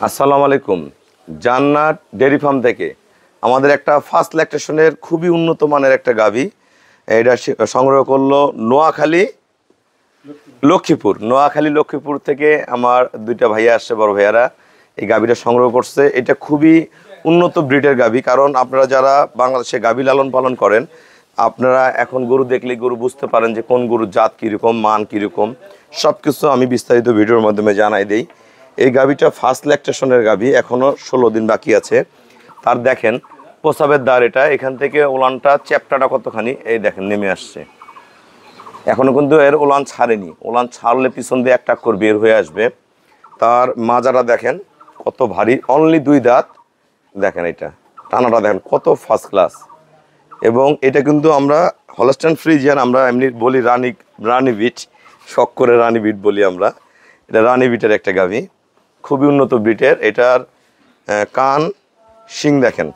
আসসালামু আলাইকুম। জান্নাত ডেয়ারি ফার্ম থেকে আমাদের একটা ফার্স্ট ল্যাকটেশনের খুবই উন্নত মানের একটা গাভী এটা সংগ্রহ করলো নোয়াখালী লক্ষ্মীপুর থেকে আমার দুইটা ভাইয়া আসছে, বড় ভাইয়ারা এই গাভীটা সংগ্রহ করছে। এটা খুবই উন্নত ব্রিডের গাভী, কারণ আপনারা যারা বাংলাদেশে গাভী লালন পালন করেন আপনারা এখন গরু দেখলেই গরু বুঝতে পারেন যে কোন গরুর জাত কীরকম, মান কীরকম, সব কিছু আমি বিস্তারিত ভিডিওর মাধ্যমে জানাই দিই। এই গাভীটা ফার্স্ট ল্যাকটেশনের গাভী, এখনও 16 দিন বাকি আছে। তার দেখেন প্রসাবের দ্বার, এটা এখান থেকে ওলানটা চ্যাপ্টাটা কতখানি এই দেখেন নেমে আসছে, এখনও কিন্তু এর ওলান ছাড়েনি। ওলান ছাড়লে পিছন দিয়ে একটা করে বের হয়ে আসবে। তার মাজাটা দেখেন কত ভারী, অনলি 2 দাঁত। দেখেন এটা টানাটা দেখেন কত ফার্স্ট ক্লাস। এবং এটা কিন্তু আমরা হলস্টাইন ফ্রিজিয়ান, আমরা এমনি বলি রানী বিট, শখ করে রানী বিট বলি আমরা। এটা রানী বিটের একটা গাভী, খুবই উন্নত ব্রিটের। এটার কান, শিং দেখেন,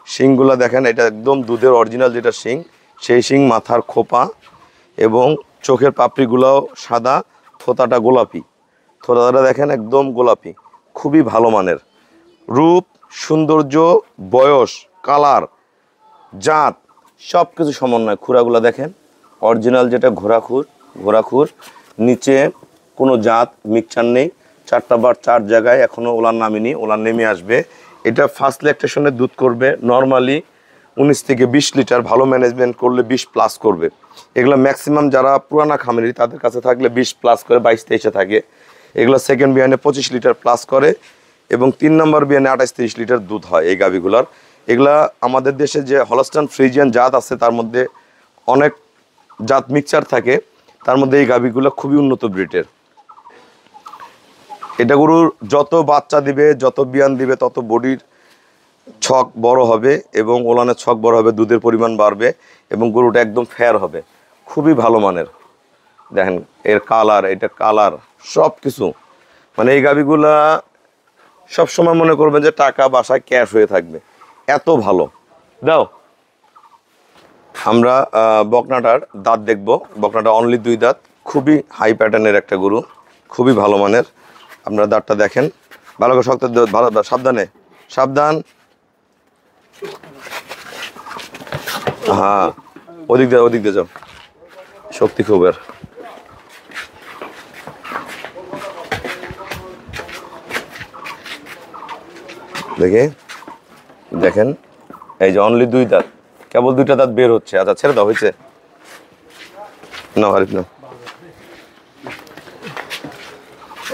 শিংগুলো দেখেন, এটা একদম দুধের অরিজিনাল যেটা শিং সেই শিং, মাথার খোপা এবং চোখের পাপড়িগুলোও সাদা, থোতাটা গোলাপি, থোতাটা দেখেন একদম গোলাপি, খুবই ভালো মানের। রূপ, সৌন্দর্য, বয়স, কালার, জাত সব কিছু সমন্বয়। খুরাগুলো দেখেন অরিজিনাল যেটা ঘোড়াখুর, নিচে কোনো জাত মিক্সচার নেই। 4টা বার 4 জায়গায় এখনও ওলান নামেনি, ওলান নেমে আসবে। এটা ফার্স্ট ল্যাকটেশনে দুধ করবে নর্মালি 19 থেকে 20 লিটার, ভালো ম্যানেজমেন্ট করলে 20 প্লাস করবে। এগুলো ম্যাক্সিমাম যারা পুরানা খামারি তাদের কাছে থাকলে 20 প্লাস করে, 22-23-এ থাকে। এগুলো সেকেন্ড বিয়ানে 25 লিটার প্লাস করে এবং 3 নম্বর বিয়ানে 28-30 লিটার দুধ হয় এই গাভীগুলোর। এগুলা আমাদের দেশে যে হলস্টাইন ফ্রিজিয়ান জাত আছে তার মধ্যে অনেক জাত মিক্সচার থাকে, তার মধ্যে এই গাভীগুলো খুবই উন্নত ব্রিডের। এটা গরুর যত বাচ্চা দিবে, যত বিয়ান দিবে, তত বডির ছক বড় হবে এবং ওলানের ছক বড় হবে, দুধের পরিমাণ বাড়বে এবং গরুটা একদম ফেয়ার হবে, খুবই ভালো মানের। দেখেন এর কালার, এটা কালার সব কিছু, মানে এই গাভীগুলা সবসময় মনে করবেন যে টাকা বাসায় ক্যাশ হয়ে থাকবে, এত ভালো। দাও আমরা বকনাটার দাঁত দেখব। বকনাটা অনলি 2 দাঁত, খুবই হাই প্যাটার্নের একটা গরু, খুবই ভালো মানের। আপনারা দাঁতটা দেখেন ভালো করে, শক্ত, ভালো, সাবধান। হ্যাঁ, ওদিক দিয়ে যাও, শক্তি খুব এর। দেখেন এই যে অনলি 2 দাঁত, কেবল 2টা দাঁত বের হচ্ছে। আচ্ছা ছেড়ে দাও, হয়েছে না হারিফ না।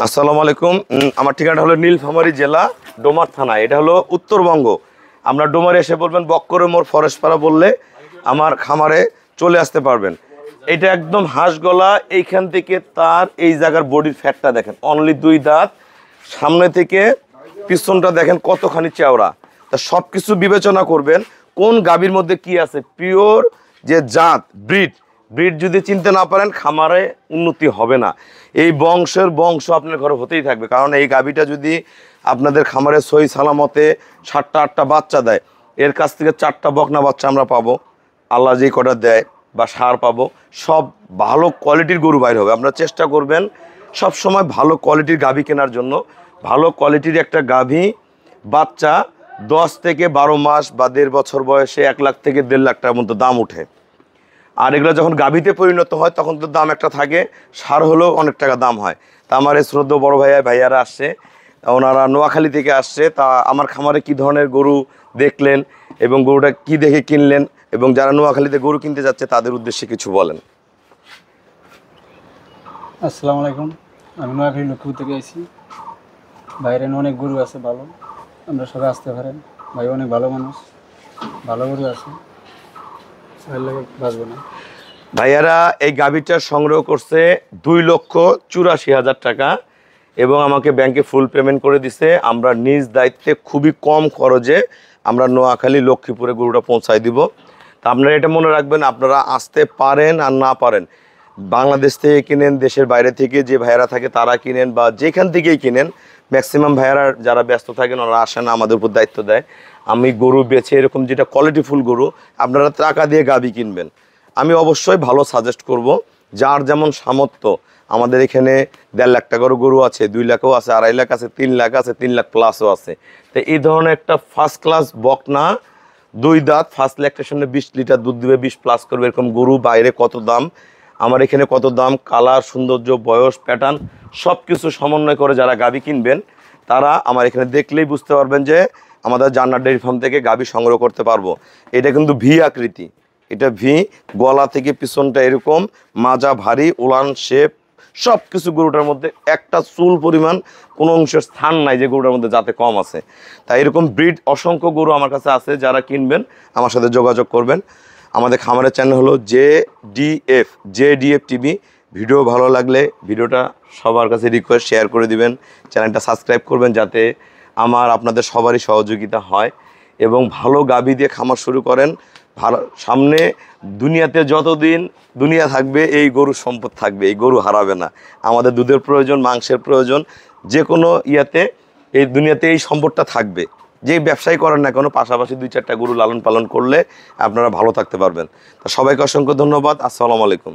আসসালামু আলাইকুম। আমার ঠিকানা হলো নীলফামারী জেলা, ডোমার থানা। এটা হলো উত্তরবঙ্গ। আমরা ডোমারে এসে বলবেন বক্করে মোড়, ফরেস্টপাড়া বললে আমার খামারে চলে আসতে পারবেন। এটা একদম হাঁস গলা, এইখান থেকে তার এই জায়গার বডির ফ্যাটটা দেখেন, অনলি 2 দাঁত। সামনে থেকে পিছনটা দেখেন কতখানি চওড়া। তা সব কিছু বিবেচনা করবেন কোন গাভীর মধ্যে কি আছে। পিওর যে জাত, ব্রিড যদি চিনতে না পারেন খামারে উন্নতি হবে না। এই বংশ আপনার ঘরে হতেই থাকবে, কারণ এই গাভীটা যদি আপনাদের খামারে সহি সালামতে 7টা-8টা বাচ্চা দেয়, এর কাছ থেকে 4টা বকনা বাচ্চা আমরা পাবো, আল্লাহ যেই কটা দেয়, বা সার পাবো, সব ভালো কোয়ালিটির গরু বাইর হবে। আপনারা চেষ্টা করবেন সব সময় ভালো কোয়ালিটির গাভী কেনার জন্য। ভালো কোয়ালিটির একটা গাভী বাচ্চা 10 থেকে 12 মাস বা 1.5 বছর বয়সে 1 লাখ থেকে 1.5 লাখ টাকার মতো দাম ওঠে। আর এগুলো যখন গাভীতে পরিণত হয় তখন তো দাম একটা থাকে, সার হলেও অনেক টাকা দাম হয়। তা আমার এই শ্রদ্ধেয় বড় ভাইয়ারা আসছে, ওনারা নোয়াখালী থেকে আসছে। তা আমার খামারে কি ধরনের গরু দেখলেন এবং গরুটা কি দেখে কিনলেন, এবং যারা নোয়াখালীতে গরু কিনতে যাচ্ছে তাদের উদ্দেশ্যে কিছু বলেন। আসসালামু আলাইকুম, আমি নোয়াখালী লক্ষ্মীপুর থেকে আইছি। বাইরে অনেক গরু আছে ভালো, আমরা সবাই আসতে পারেন। ভাই অনেক ভালো মানুষ, ভালো গরু আছে, বাঁচবো না। ভাইয়ারা এই গাভীটা সংগ্রহ করছে 2,84,000 টাকা এবং আমাকে ব্যাংকে ফুল পেমেন্ট করে দিছে। আমরা নিজ দায়িত্বে খুবই কম খরচে আমরা নোয়াখালী লক্ষ্মীপুরে গরুটা পৌঁছায় দিব। তা আপনারা এটা মনে রাখবেন, আপনারা আসতে পারেন আর না পারেন, বাংলাদেশ থেকে কিনেন, দেশের বাইরে থেকে যে ভাইয়ারা থাকে তারা কিনেন, বা যেখান থেকেই কিনেন, ম্যাক্সিমাম ভাইয়ারা যারা ব্যস্ত থাকেন ওরা আসে না, আমাদের উপর দায়িত্ব দেয়। আমি গরু বেছে এরকম যেটা কোয়ালিটিফুল গরু, আপনারা টাকা দিয়ে গাভী কিনবেন। আমি অবশ্যই ভালো সাজেস্ট করব, যার যেমন সামর্থ্য, আমাদের এখানে 1.5 লাখ টাকারও গরু আছে, 2 লাখও আছে, 2.5 লাখ আছে, 3 লাখ আছে, 3 লাখ প্লাসও আছে। তো এই ধরনের একটা ফার্স্ট ক্লাস বকনা 2 দাঁত ফার্স্ট ল্যাকটেশনে 20 লিটার দুধ দিবে, 20 প্লাস করবে, এরকম গরু বাইরে কত দাম, আমার এখানে কত দাম, কালার, সৌন্দর্য, বয়স, প্যাটার্ন সব কিছু সমন্বয় করে যারা গাভী কিনবেন তারা আমার এখানে দেখলেই বুঝতে পারবেন যে আমাদের জান্নাত ডেইরি ফার্ম থেকে গাভী সংগ্রহ করতে পারবো। এটা কিন্তু ভি আকৃতি, এটা ভি, গলা থেকে পিছনটা এরকম, মাজা ভারী, উলান শেপ সব কিছু গরুটার মধ্যে একটা চুল পরিমাণ কোনো অংশের স্থান নাই যে গরুটার মধ্যে যাতে কম আছে। তাই এরকম ব্রিড অসংখ্য গরু আমার কাছে আছে, যারা কিনবেন আমার সাথে যোগাযোগ করবেন। আমাদের খামারের চ্যানেল হলো জেডিএফ টিভি। ভিডিও ভালো লাগলে ভিডিওটা সবার কাছে রিকোয়েস্ট শেয়ার করে দিবেন, চ্যানেলটা সাবস্ক্রাইব করবেন যাতে আপনাদের সবারই সহযোগিতা হয় এবং ভালো গাভী দিয়ে খামার শুরু করেন। ভালো, সামনে দুনিয়াতে যতদিন দুনিয়া থাকবে এই গরুর সম্পদ থাকবে, এই গরু হারাবে না। আমাদের দুধের প্রয়োজন, মাংসের প্রয়োজন, যে কোনো ইয়াতে এই দুনিয়াতে এই সম্পদটা থাকবে। যে ব্যবসায়ী করেন না কোনো, পাশাপাশি 2-4টা গরু লালন পালন করলে আপনারা ভালো থাকতে পারবেন। তা সবাইকে অসংখ্য ধন্যবাদ। আসসালামু আলাইকুম।